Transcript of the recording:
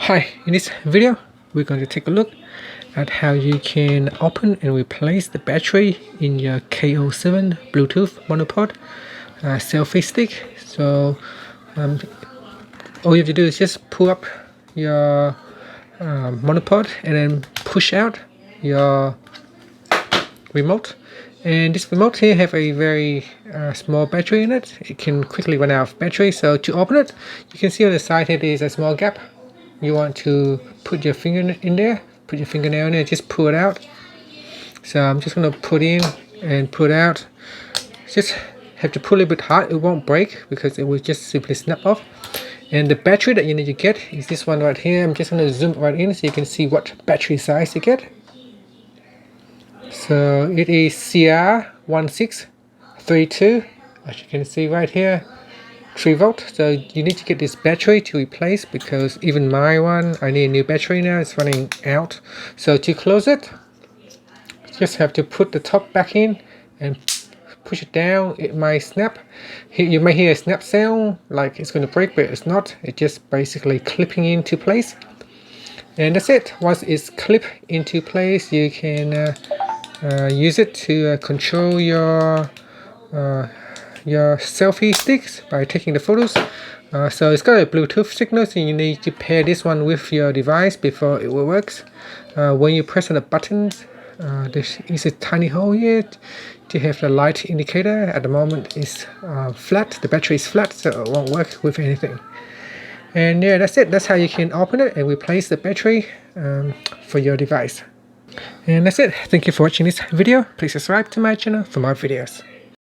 Hi, in this video we're going to take a look at how you can open and replace the battery in your K07 Bluetooth monopod selfie stick. So all you have to do is just pull up your monopod and then push out your remote. And this remote here have a very small battery in it. It can quickly run out of battery, so to open it, you can see on the side here there is a small gap. You want to put your finger in there, put your fingernail in there, just pull it out. So I'm just going to put in and put out. Just have to pull a bit hard, it won't break because it will just simply snap off. And the battery that you need to get is this one right here. I'm just going to zoom right in so you can see what battery size you get. So it is CR1632, as you can see right here, 3 volt. So you need to get this battery to replace because even my one, I need a new battery now, it's running out. So to close it, just have to put the top back in and push it down. It might snap. You may hear a snap sound like it's going to break, but it's not. It's just basically clipping into place. And that's it. Once it's clipped into place, you can use it to control your selfie sticks by taking the photos. So it's got a Bluetooth signal, so you need to pair this one with your device before it will work. When you press on the buttons, there is a tiny hole here to have the light indicator. At the moment it's flat, the battery is flat, so it won't work with anything. And yeah, that's it. That's how you can open it and replace the battery for your device. And that's it. Thank you for watching this video. Please subscribe to my channel for more videos.